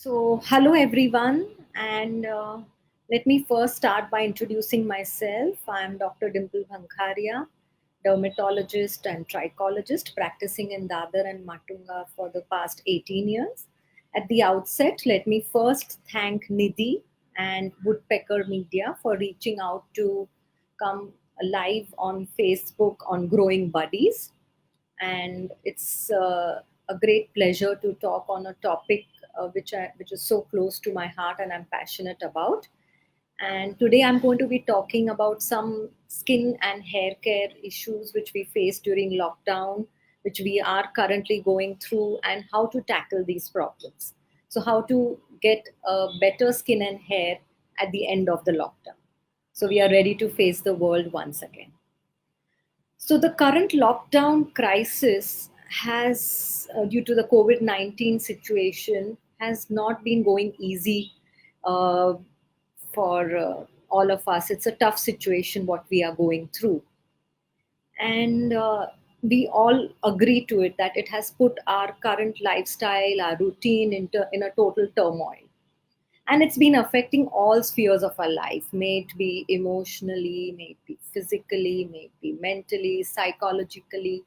Hello everyone, and let me first start by introducing myself. I'm Dr. Dimple Bhankharia, dermatologist and trichologist practicing in Dadar and Matunga for the past 18 years. At the outset, let me first thank Nidhi and Woodpecker Media for reaching out to come live on Facebook on Growing Buddies, and it's a great pleasure to talk on a topic which is so close to my heart and I'm passionate about. And today I'm going to be talking about some skin and hair care issues which we face during lockdown, which we are currently going through, and how to tackle these problems. So, how to get a better skin and hair at the end of the lockdown. So, we are ready to face the world once again. So the current lockdown crisis has, due to the COVID-19 situation, has not been going easy uh, for all of us. It's a tough situation what we are going through, and we all agree to it that it has put our current lifestyle, our routine into in a total turmoil, and it's been affecting all spheres of our life, may it be emotionally, may it be physically, may it be mentally, psychologically,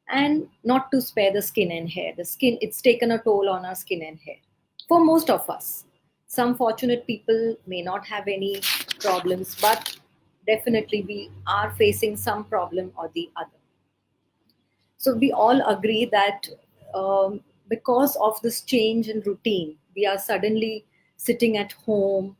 and not to spare the skin and hair. The skin, it's taken a toll on our skin and hair for most of us. Some fortunate people may not have any problems, but definitely we are facing some problem or the other. So we all agree that because of this change in routine, we are suddenly sitting at home,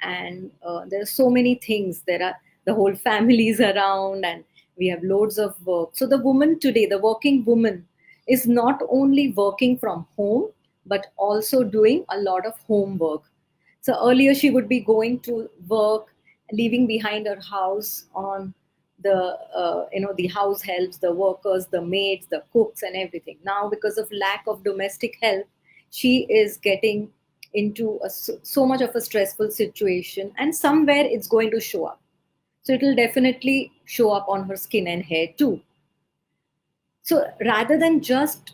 and there are so many things. There are the whole families around, and we have loads of work. So the woman today, the working woman, is not only working from home but also doing a lot of homework. So earlier she would be going to work, leaving behind her house on the the house helps, the workers, the maids, the cooks, and everything. Now, because of lack of domestic help, she is getting into so much of a stressful situation, and somewhere it's going to show up. So it will definitely show up on her skin and hair too. So rather than just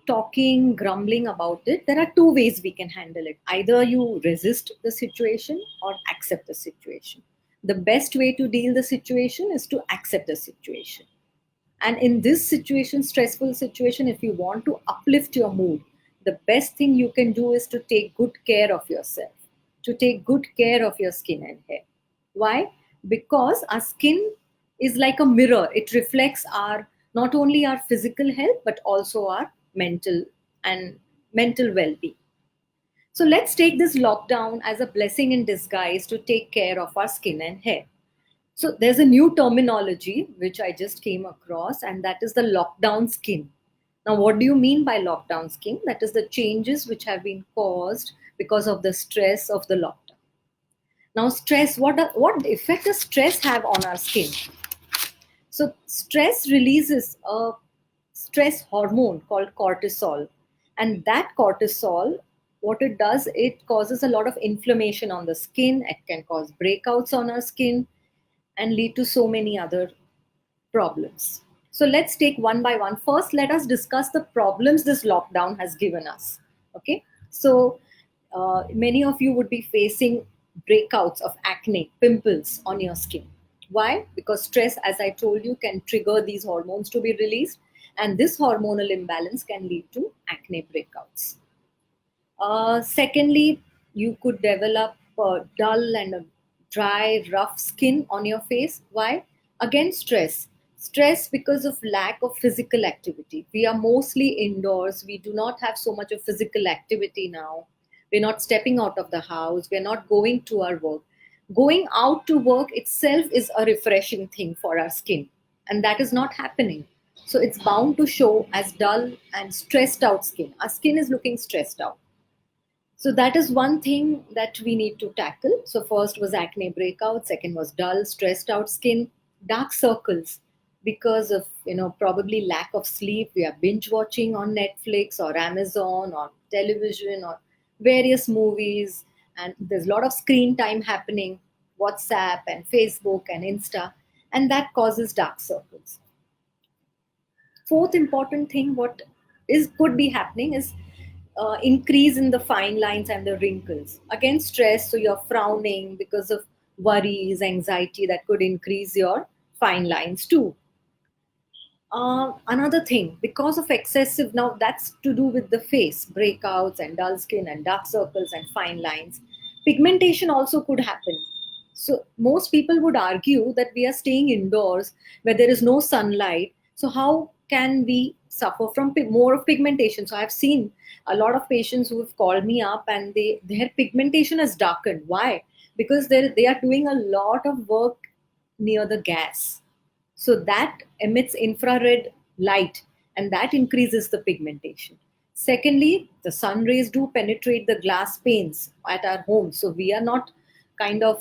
talking, grumbling about it, there are two ways we can handle it. Either you resist the situation or accept the situation. The best way to deal the situation is to accept the situation. And in this situation, stressful situation, if you want to uplift your mood, the best thing you can do is to take good care of yourself, to take good care of your skin and hair. Why? Because our skin is like a mirror. It reflects our not only our physical health but also our and mental well-being. So let's take this lockdown as a blessing in disguise to take care of our skin and hair. So there's a new terminology which I just came across, and that is the lockdown skin. Now, what do you mean by lockdown skin? That is the changes which have been caused because of the stress of the lockdown. Now, stress, what effect does stress have on our skin? So, stress releases a stress hormone called cortisol. And that cortisol, what it does, it causes a lot of inflammation on the skin. It can cause breakouts on our skin and lead to so many other problems. So let's take one by one. First, let us discuss the problems this lockdown has given us. Okay, so many of you would be facing breakouts of acne, pimples on your skin. Why? Because stress, as I told you, can trigger these hormones to be released, and this hormonal imbalance can lead to acne breakouts. Secondly, you could develop a dull and a dry, rough skin on your face. Why? Again, stress. Stress because of lack of physical activity. We are mostly indoors. We do not have so much of physical activity now. We're not stepping out of the house. We're not going to our work. Going out to work itself is a refreshing thing for our skin, and that is not happening. So it's bound to show as dull and stressed out skin. Our skin is looking stressed out. So that is one thing that we need to tackle. So first was acne breakout, second was dull, stressed out skin, dark circles because of probably lack of sleep. We are binge watching on Netflix or Amazon or television or various movies, and there's a lot of screen time happening, WhatsApp and Facebook and Insta, and that causes dark circles. Fourth important thing what is could be happening is increase in the fine lines and the wrinkles. Again, stress, so you're frowning because of worries, anxiety, that could increase your fine lines too. Another thing, because of excessive, now that's to do with the face, breakouts and dull skin and dark circles and fine lines. Pigmentation also could happen. So, most people would argue that we are staying indoors where there is no sunlight. So, how can we suffer from more of pigmentation? So, I've seen a lot of patients who have called me up and their pigmentation has darkened. Why? Because they are doing a lot of work near the gas, so that emits infrared light and that increases the pigmentation. Secondly, the sun rays do penetrate the glass panes at our home, so we are not kind of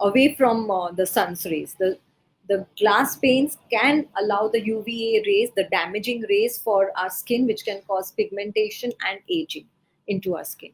away from the sun's rays. The glass panes can allow the UVA rays, the damaging rays for our skin, which can cause pigmentation and aging into our skin.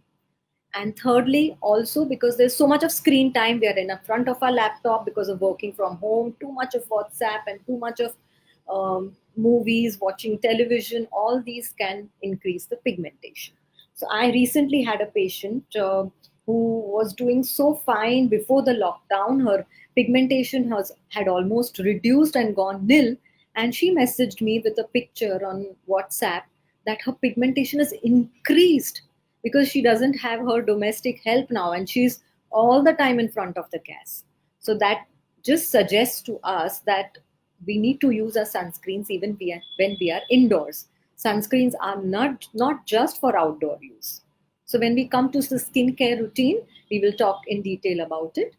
And thirdly, also because there's so much of screen time, we are in the front of our laptop because of working from home, too much of WhatsApp and too much of movies, watching television, all these can increase the pigmentation. So I recently had a patient who was doing so fine before the lockdown. Her pigmentation had almost reduced and gone nil. And she messaged me with a picture on WhatsApp that her pigmentation has increased because she doesn't have her domestic help now and she's all the time in front of the gas. So that just suggests to us that we need to use our sunscreens even when we are indoors. Sunscreens are not just for outdoor use. So when we come to the skincare routine, we will talk in detail about it.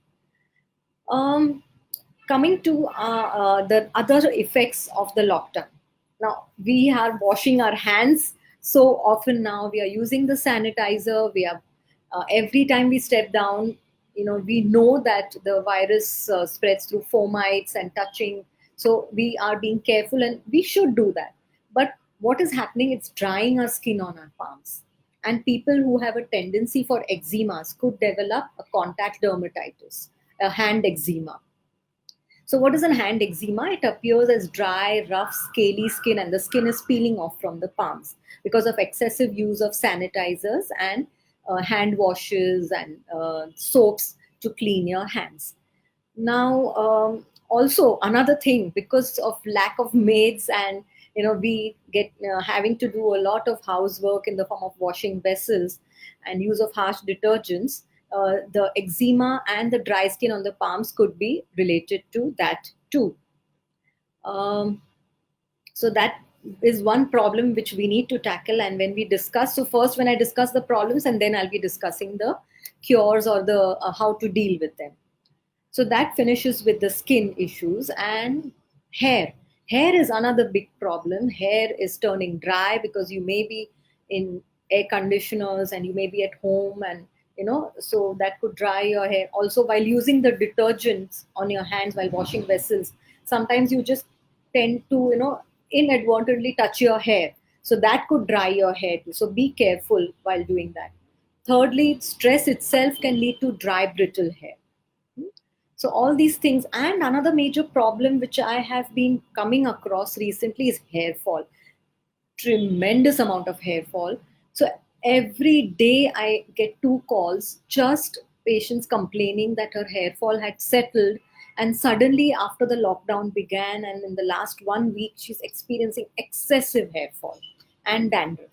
Um, Coming to the other effects of the lockdown. Now, we are washing our hands so often now. We are using the sanitizer. We are, every time we step down, we know that the virus spreads through fomites and touching. So we are being careful and we should do that. But what is happening? It's drying our skin on our palms. And people who have a tendency for eczemas could develop a contact dermatitis, a hand eczema. So, what is a hand eczema? It appears as dry, rough, scaly skin, and the skin is peeling off from the palms because of excessive use of sanitizers and hand washes and soaps to clean your hands. Now, also another thing, because of lack of maids and we get having to do a lot of housework in the form of washing vessels and use of harsh detergents, the eczema and the dry skin on the palms could be related to that too. um, so that is one problem which we need to tackle. And when we discuss, so first when I discuss the problems and then I'll be discussing the cures or the how to deal with them. So that finishes with the skin issues. And hair. Hair is another big problem. Hair is turning dry because you may be in air conditioners and you may be at home, and so that could dry your hair. Also, while using the detergents on your hands while washing vessels, sometimes you just tend to, inadvertently touch your hair. So that could dry your hair too. So be careful while doing that. Thirdly, stress itself can lead to dry, brittle hair. So all these things. And another major problem which I have been coming across recently is hair fall. Tremendous amount of hair fall. So every day I get two calls, just patients complaining that her hair fall had settled, and suddenly after the lockdown began and in the last 1 week she's experiencing excessive hair fall and dandruff.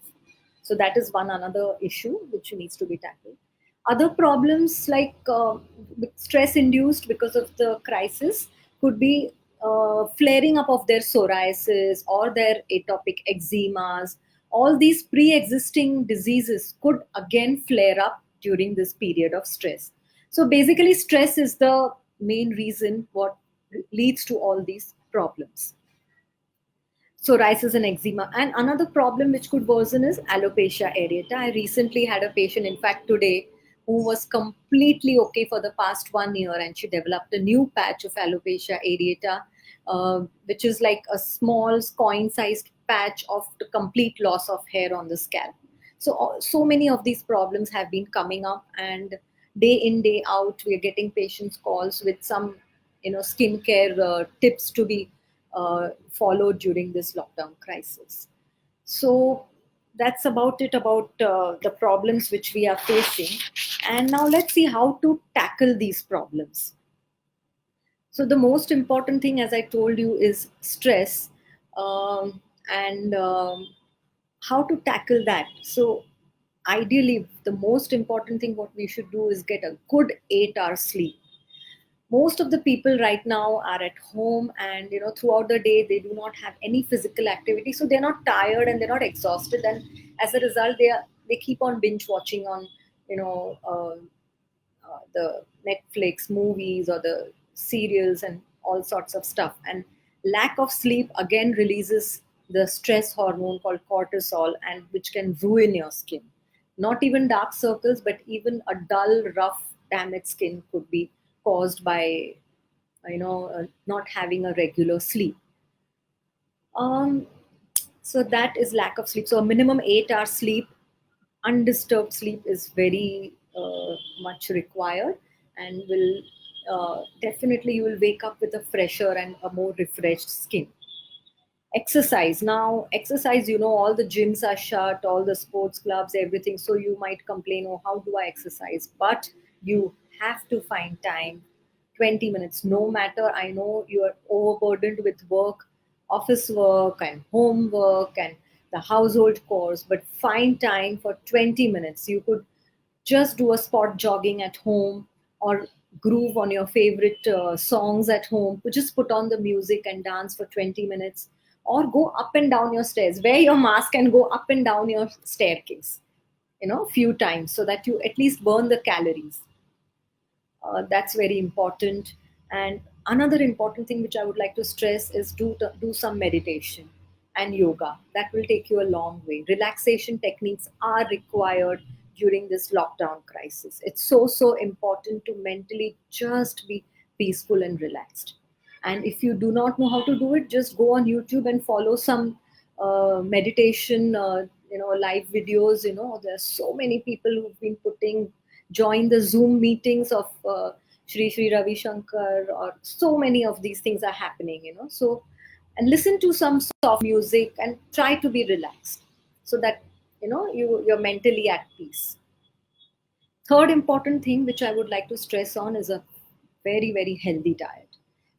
So that is one another issue which needs to be tackled. Other problems like stress induced because of the crisis could be flaring up of their psoriasis or their atopic eczemas. All these pre-existing diseases could again flare up during this period of stress. So basically, stress is the main reason what leads to all these problems. Psoriasis and eczema. And another problem which could worsen is alopecia areata. I recently had a patient, in fact, today, who was completely okay for the past 1 year, and she developed a new patch of alopecia areata, which is like a small coin sized patch of the complete loss of hair on the scalp. So, so many of these problems have been coming up, and day in, day out, we are getting patients' calls with some, skincare tips to be followed during this lockdown crisis. So, that's about it about the problems which we are facing. And now let's see how to tackle these problems. So the most important thing, as I told you, is stress, and how to tackle that. So ideally, the most important thing what we should do is get a good 8 hour sleep. Most of the people right now are at home, and throughout the day they do not have any physical activity, so they're not tired and they're not exhausted, and as a result they keep on binge watching on you know uh, the Netflix movies or the serials and all sorts of stuff. And lack of sleep again releases the stress hormone called cortisol, and which can ruin your skin. Not even dark circles, but even a dull, rough, damaged skin could be caused by not having a regular sleep. Um, so that is lack of sleep. So a minimum 8 hour sleep, undisturbed sleep is very much required, and will definitely you will wake up with a fresher and a more refreshed skin. Exercise, now exercise, all the gyms are shut, all the sports clubs, everything, so you might complain, oh, how do I exercise? But you have to find time. 20 minutes, no matter, I know you are overburdened with work, office work and homework and the household chores, but find time for 20 minutes. You could just do a spot jogging at home, or groove on your favorite songs at home. Just put on the music and dance for 20 minutes, or go up and down your stairs. Wear your mask and go up and down your staircase, few times, so that you at least burn the calories. That's very important. And another important thing which I would like to stress is do some meditation and yoga. That will take you a long way. Relaxation techniques are required during this lockdown crisis. It's so important to mentally just be peaceful and relaxed. And if you do not know how to do it, just go on YouTube and follow some meditation, live videos. There's so many people who've been putting, join the Zoom meetings of Shri Ravi Shankar, or so many of these things are happening. So, and listen to some soft music and try to be relaxed, so that you're mentally at peace. Third important thing which I would like to stress on is a very healthy diet.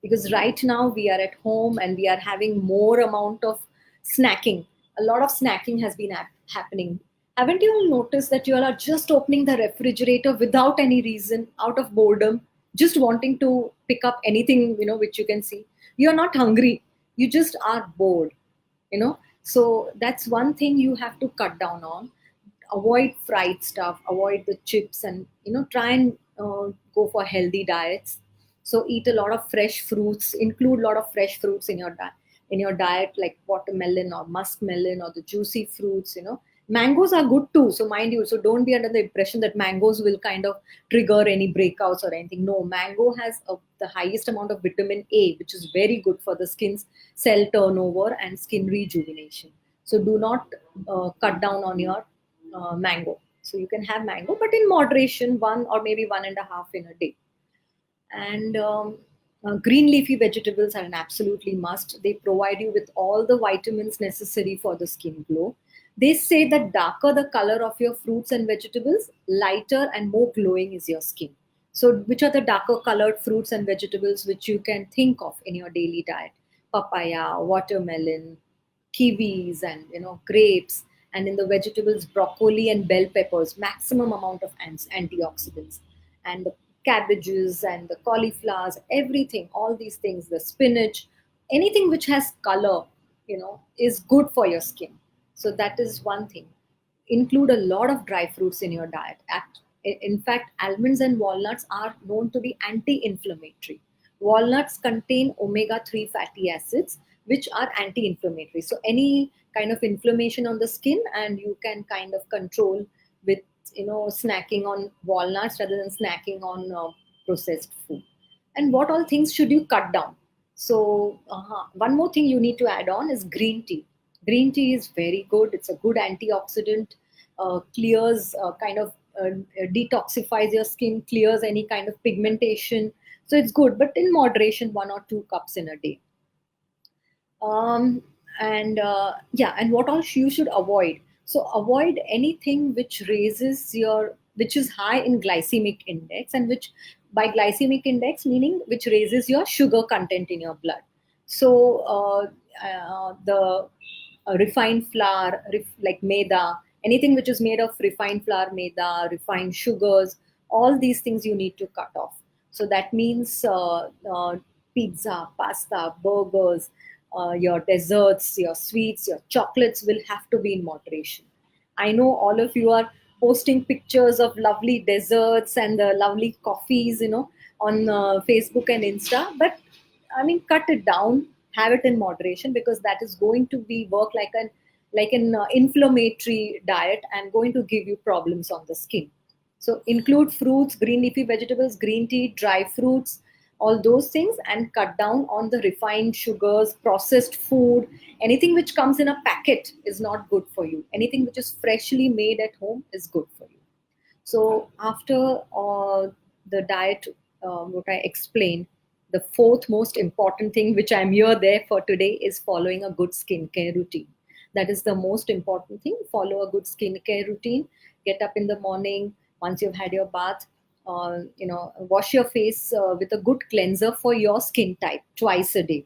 Because right now we are at home and we are having more amount of snacking. A lot of snacking has been happening. Haven't you all noticed that you all are just opening the refrigerator without any reason, out of boredom, just wanting to pick up anything, which you can see? You're not hungry. You just are bored, so that's one thing you have to cut down on. Avoid fried stuff, avoid the chips, and try and go for healthy diets. So eat a lot of fresh fruits, include a lot of fresh fruits in your diet, like watermelon or muskmelon or the juicy fruits. Mangoes are good too, so mind you, so don't be under the impression that mangoes will kind of trigger any breakouts or anything. No, mango has the highest amount of vitamin A, which is very good for the skin's cell turnover and skin rejuvenation. So do not cut down on your mango. So you can have mango, but in moderation, one or maybe one and a half in a day. And green leafy vegetables are an absolutely must. They provide you with all the vitamins necessary for the skin glow. They say that darker the color of your fruits and vegetables, lighter and more glowing is your skin. So, which are the darker colored fruits and vegetables which you can think of in your daily diet? Papaya, watermelon, kiwis, and grapes. And in the vegetables, broccoli and bell peppers, maximum amount of antioxidants. And the cabbages and the cauliflowers, everything, all these things, the spinach, anything which has color, is good for your skin. So that is one thing. Include a lot of dry fruits in your diet. In fact, almonds and walnuts are known to be anti-inflammatory. Walnuts contain omega-3 fatty acids, which are anti-inflammatory. So any kind of inflammation on the skin, and you can kind of control with snacking on walnuts rather than snacking on processed food. And what all things should you cut down? So one more thing you need to add on is green tea. Green tea is very good. It's a good antioxidant, clears kind of detoxifies your skin, clears any kind of pigmentation. So it's good, but in moderation, 1 or 2 cups in a day. And yeah, and what all you should avoid. So avoid anything which raises your, which is high in glycemic index, and which, by glycemic index meaning, which raises your sugar content in your blood. So the refined flour, like maida, anything which is made of refined flour, maida, refined sugars, all these things you need to cut off. So that means pizza, pasta, burgers, your desserts, your sweets, your chocolates will have to be in moderation. I know all of you are posting pictures of lovely desserts and the lovely coffees, on Facebook and Insta, but I mean, cut it down, have it in moderation, because that is going to be work like an inflammatory diet and going to give you problems on the skin. So include fruits, green leafy vegetables, green tea, dry fruits, all those things, and cut down on the refined sugars, processed food. Anything which comes in a packet is not good for you. Anything which is freshly made at home is good for you. So after the diet, what I explained, the fourth most important thing which I'm here there for today is following a good skincare routine. That is the most important thing. Follow a good skincare routine. Get up in the morning once you've had your bath. Wash your face with a good cleanser for your skin type twice a day.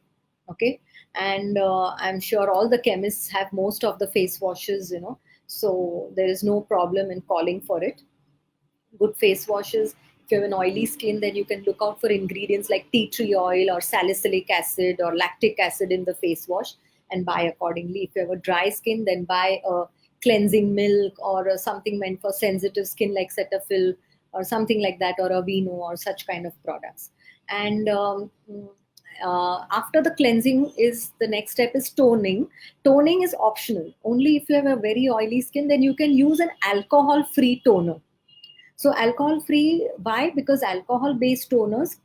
Okay, and I'm sure all the chemists have most of the face washes. So there is no problem in calling for it. Good face washes. If you have an oily skin, then you can look out for ingredients like tea tree oil or salicylic acid or lactic acid in the face wash, and buy accordingly. If you have a dry skin, then buy a cleansing milk or something meant for sensitive skin like Cetaphil or something like that, or Aveeno or such kind of products. And after the cleansing, is the next step is toning. Toning is optional. Only if you have a very oily skin, then you can use an alcohol free toner. So alcohol free, why? Because alcohol based toners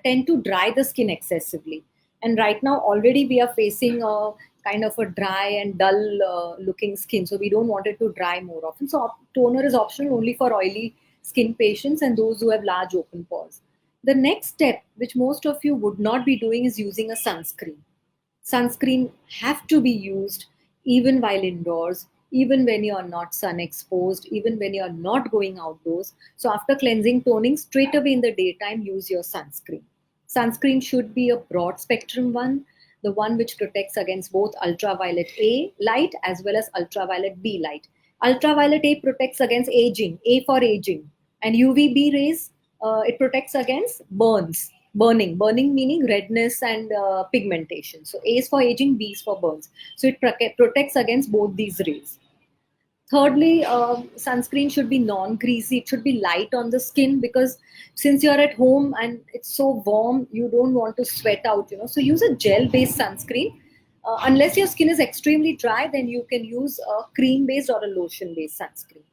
tend to dry the skin excessively. And right now already we are facing a kind of a dry and dull looking skin. So we don't want it to dry more often. So toner is optional only for oily skin patients and those who have large open pores. The next step, which most of you would not be doing, is using a sunscreen. Sunscreen have to be used even while indoors, even when you are not sun exposed, even when you are not going outdoors. So after cleansing, toning, straight away in the daytime, use your sunscreen. Sunscreen should be a broad spectrum one, the one which protects against both ultraviolet A light as well as ultraviolet B light. Ultraviolet A protects against aging, A for aging, and UVB rays, it protects against burning meaning redness and pigmentation. So A is for aging, B is for burns. So it protects against both these rays. Thirdly, sunscreen should be non-greasy. It should be light on the skin, because since you're at home and it's so warm, you don't want to sweat out. So use a gel-based sunscreen. Unless your skin is extremely dry, then you can use a cream-based or a lotion-based sunscreen.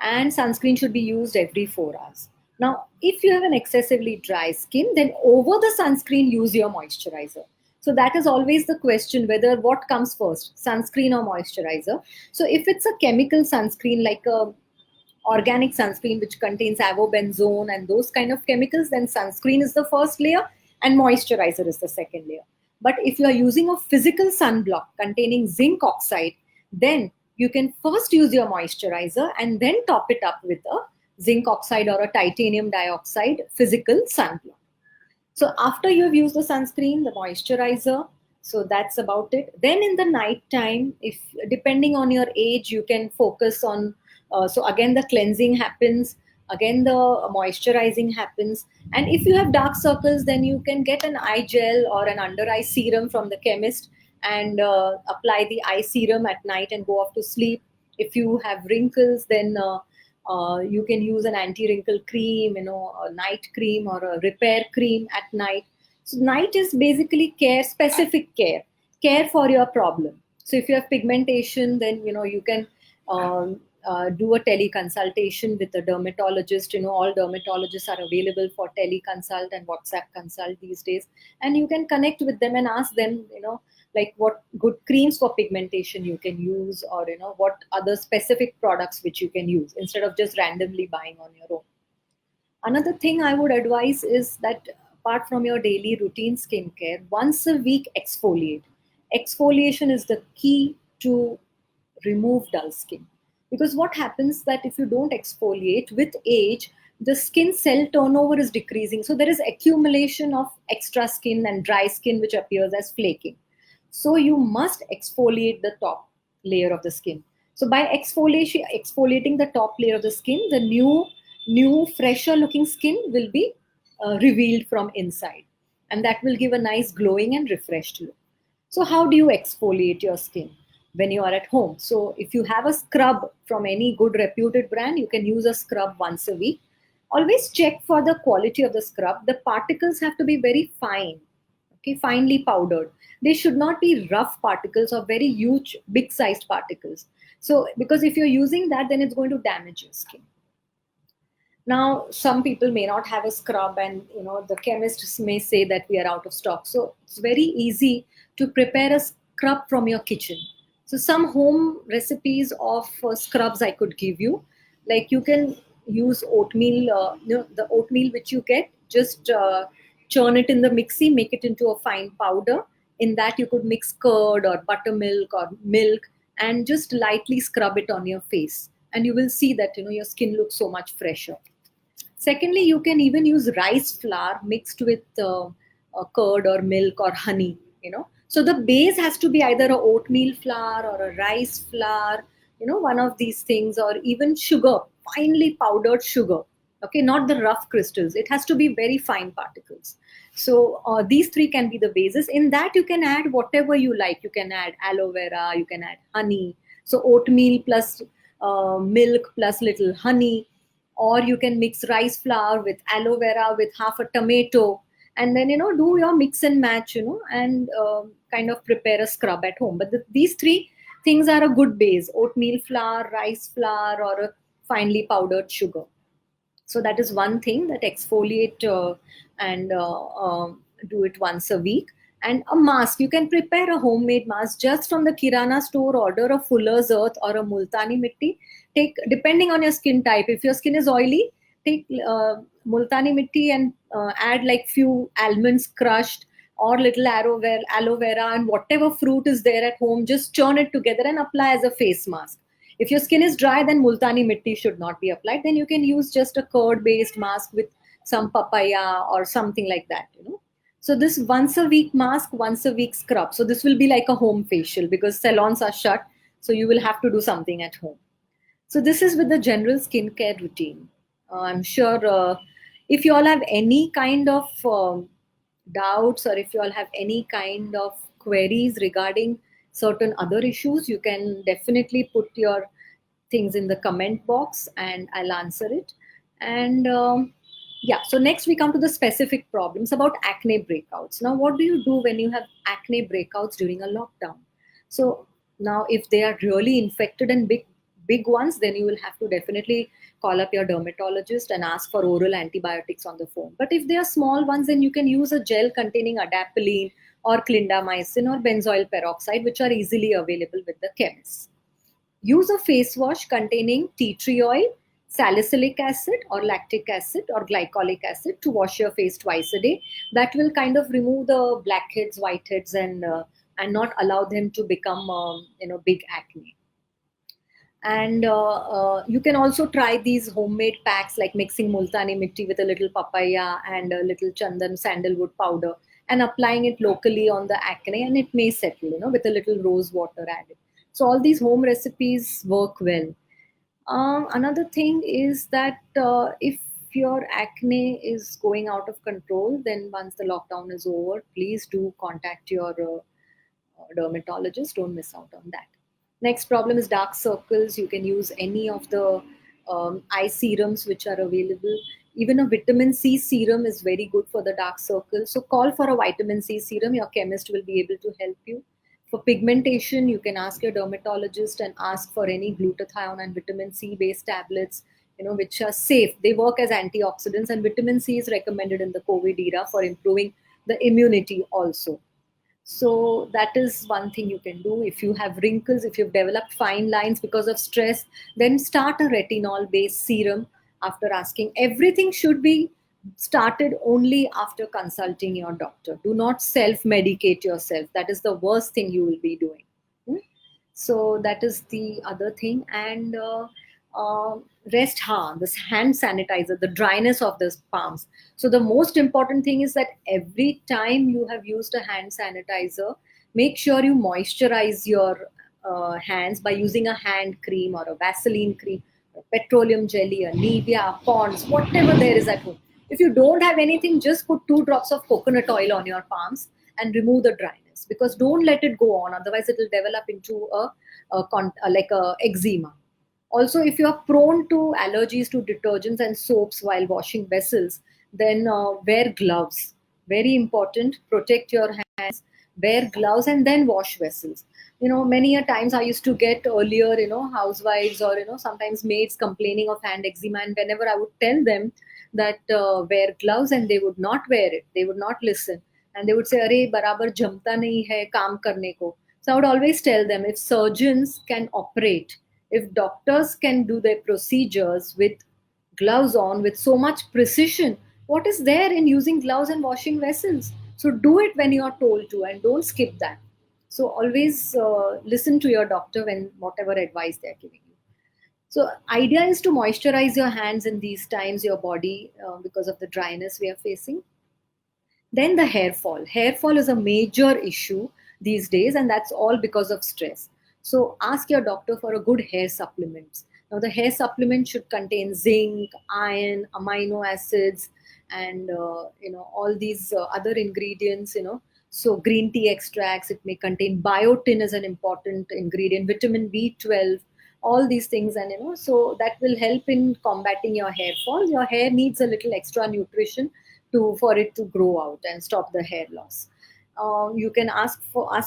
And sunscreen should be used every 4 hours. Now, if you have an excessively dry skin, then over the sunscreen, use your moisturizer. So that is always the question, whether what comes first, sunscreen or moisturizer. So if it's a chemical sunscreen like a organic sunscreen which contains avobenzone and those kind of chemicals, then sunscreen is the first layer and moisturizer is the second layer. But if you are using a physical sunblock containing zinc oxide, then you can first use your moisturizer and then top it up with a zinc oxide or a titanium dioxide physical sunblock. So after you've used the sunscreen, the moisturizer, so that's about it. Then in the night time, if depending on your age, you can focus on. So again, the cleansing happens. Again, the moisturizing happens. And if you have dark circles, then you can get an eye gel or an under eye serum from the chemist and apply the eye serum at night and go off to sleep. If you have wrinkles, then you can use an anti-wrinkle cream, a night cream or a repair cream at night. So night is basically care, specific care for your problem. So if you have pigmentation, then you can do a teleconsultation with a dermatologist. All dermatologists are available for teleconsult and WhatsApp consult these days, and you can connect with them and ask them, like what good creams for pigmentation you can use, or what other specific products which you can use instead of just randomly buying on your own. Another thing I would advise is that apart from your daily routine skincare, once a week exfoliate. Exfoliation is the key to remove dull skin. Because what happens that if you don't exfoliate with age, the skin cell turnover is decreasing. So there is accumulation of extra skin and dry skin which appears as flaking. So you must exfoliate the top layer of the skin. So by exfoliating the top layer of the skin, the new fresher looking skin will be revealed from inside, and that will give a nice glowing and refreshed look. So how do you exfoliate your skin when you are at home? So if you have a scrub from any good reputed brand, you can use a scrub once a week. Always check for the quality of the scrub. The particles have to be very fine, okay, finely powdered. They should not be rough particles or very huge, big sized particles. So because if you're using that, then it's going to damage your skin. Now some people may not have a scrub, and the chemists may say that we are out of stock. So it's very easy to prepare a scrub from your kitchen. So some home recipes of scrubs I could give you. Like you can use oatmeal, the oatmeal which you get, just churn it in the mixie, make it into a fine powder. In that you could mix curd or buttermilk or milk, and just lightly scrub it on your face, and you will see that your skin looks so much fresher. Secondly, you can even use rice flour mixed with curd or milk or honey. So the base has to be either a oatmeal flour or a rice flour, one of these things, or even sugar, finely powdered sugar. Okay, not the rough crystals. It has to be very fine particles. So these three can be the bases. In that, you can add whatever you like. You can add aloe vera, you can add honey. So oatmeal plus milk plus little honey, or you can mix rice flour with aloe vera with half a tomato, and then do your mix and match, and kind of prepare a scrub at home. But these three things are a good base: oatmeal flour, rice flour, or a finely powdered sugar. So that is one thing, that exfoliate and do it once a week. And a mask, you can prepare a homemade mask just from the kirana store. Order a fuller's earth or a multani mitti. Take, depending on your skin type, if your skin is oily, take multani mitti and add like few almonds crushed, or little aloe vera, and whatever fruit is there at home, just churn it together and apply as a face mask. If your skin is dry, then multani mitti should not be applied. Then you can use just a curd based mask with some papaya or something like that. So this once a week mask, once a week scrub. So this will be like a home facial, because salons are shut. So you will have to do something at home. So this is with the general skincare routine. I'm sure if you all have any kind of doubts, or if you all have any kind of queries regarding certain other issues, you can definitely put your things in the comment box and I'll answer it. And yeah, so next we come to the specific problems about acne breakouts. Now, what do you do when you have acne breakouts during a lockdown? So now, if they are really infected and big ones, then you will have to definitely call up your dermatologist and ask for oral antibiotics on the phone. But if they are small ones, then you can use a gel containing adapalene or clindamycin or benzoyl peroxide, which are easily available with the chemists. Use a face wash containing tea tree oil, salicylic acid or lactic acid or glycolic acid to wash your face twice a day. That will kind of remove the blackheads, whiteheads, and not allow them to become big acne. And you can also try these homemade packs, like mixing multani mitti with a little papaya and a little chandan sandalwood powder and applying it locally on the acne, and it may settle, with a little rose water added. So all these home recipes work well. Another thing is that if your acne is going out of control, then once the lockdown is over, please do contact your dermatologist. Don't miss out on that. Next problem is dark circles. You can use any of the eye serums which are available. Even a vitamin C serum is very good for the dark circles. So call for a vitamin C serum. Your chemist will be able to help you. For pigmentation, you can ask your dermatologist and ask for any glutathione and vitamin C based tablets, which are safe. They work as antioxidants, and vitamin C is recommended in the COVID era for improving the immunity also. So that is one thing you can do. If you have wrinkles, if you've developed fine lines because of stress, then start a retinol based serum after asking. Everything should be started only after consulting your doctor. Do not self medicate yourself. That is the worst thing you will be doing. Hmm? So that is the other thing. And uh, rest this hand sanitizer, the dryness of the palms. So the most important thing is that every time you have used a hand sanitizer, make sure you moisturize your hands by using a hand cream or a Vaseline cream, a petroleum jelly, a Nivea, Pond's, whatever there is at home. If you don't have anything, just put 2 drops of coconut oil on your palms and remove the dryness, because don't let it go on, otherwise it will develop into like a eczema. Also, if you are prone to allergies to detergents and soaps while washing vessels, then wear gloves. Very important. Protect your hands. Wear gloves and then wash vessels. Many a times I used to get earlier, housewives or sometimes maids complaining of hand eczema, and whenever I would tell them that wear gloves, and they would not wear it, they would not listen, and they would say, "Arey, barabar jamta nahi hai kaam karne ko." So I would always tell them, if surgeons can operate, if doctors can do their procedures with gloves on with so much precision, what is there in using gloves and washing vessels? So do it when you are told to, and don't skip that. So always listen to your doctor when whatever advice they are giving you. So idea is to moisturize your hands in these times, your body, because of the dryness we are facing. Then the hair fall. Hair fall is a major issue these days, and that's all because of stress. So ask your doctor for a good hair supplements. Now, the hair supplement should contain zinc, iron, amino acids, and all these other ingredients. So green tea extracts. It may contain biotin as an important ingredient, vitamin B12, all these things, and so that will help in combating your hair fall. Your hair needs a little extra nutrition to for it to grow out and stop the hair loss. You can ask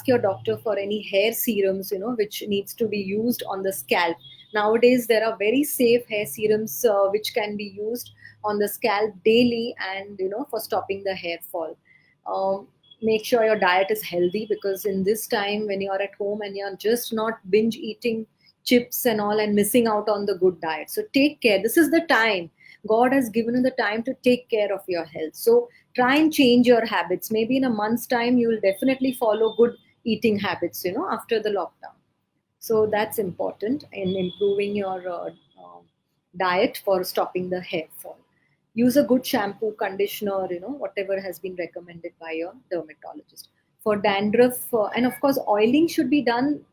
your doctor for any hair serums, which needs to be used on the scalp. Nowadays there are very safe hair serums which can be used on the scalp daily, and for stopping the hair fall. Make sure your diet is healthy, because in this time when you're at home and you're just not binge eating chips and all and missing out on the good diet, so take care. This is the time God has given you, the time to take care of your health. So try and change your habits. Maybe in a month's time, you will definitely follow good eating habits, after the lockdown. So that's important in improving your diet for stopping the hair fall. Use a good shampoo, conditioner, whatever has been recommended by your dermatologist. For dandruff, and of course, oiling should be done.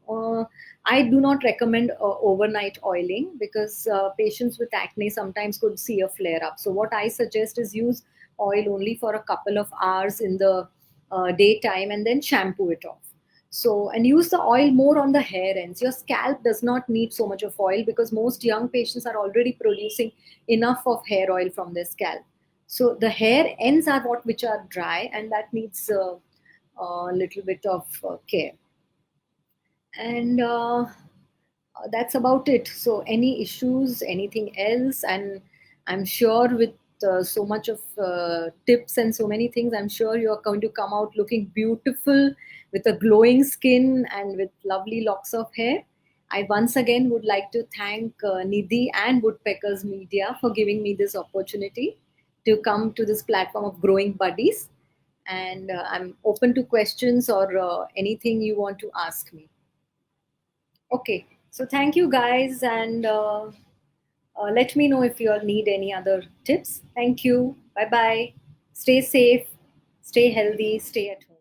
I do not recommend overnight oiling, because patients with acne sometimes could see a flare up. So, what I suggest is use oil only for a couple of hours in the daytime, and then shampoo it off. So, and use the oil more on the hair ends. Your scalp does not need so much of oil, because most young patients are already producing enough of hair oil from their scalp. So the hair ends are what which are dry, and that needs a little bit of care. And that's about it. So any issues, anything else? And I'm sure with so much of tips and so many things, I'm sure you're going to come out looking beautiful with a glowing skin and with lovely locks of hair. I once again would like to thank Nidhi and Woodpeckers Media for giving me this opportunity to come to this platform of Growing Buddies. And I'm open to questions or anything you want to ask me. Okay, so thank you guys, and let me know if you all need any other tips. Thank you. Bye bye. Stay safe, stay healthy, stay at home.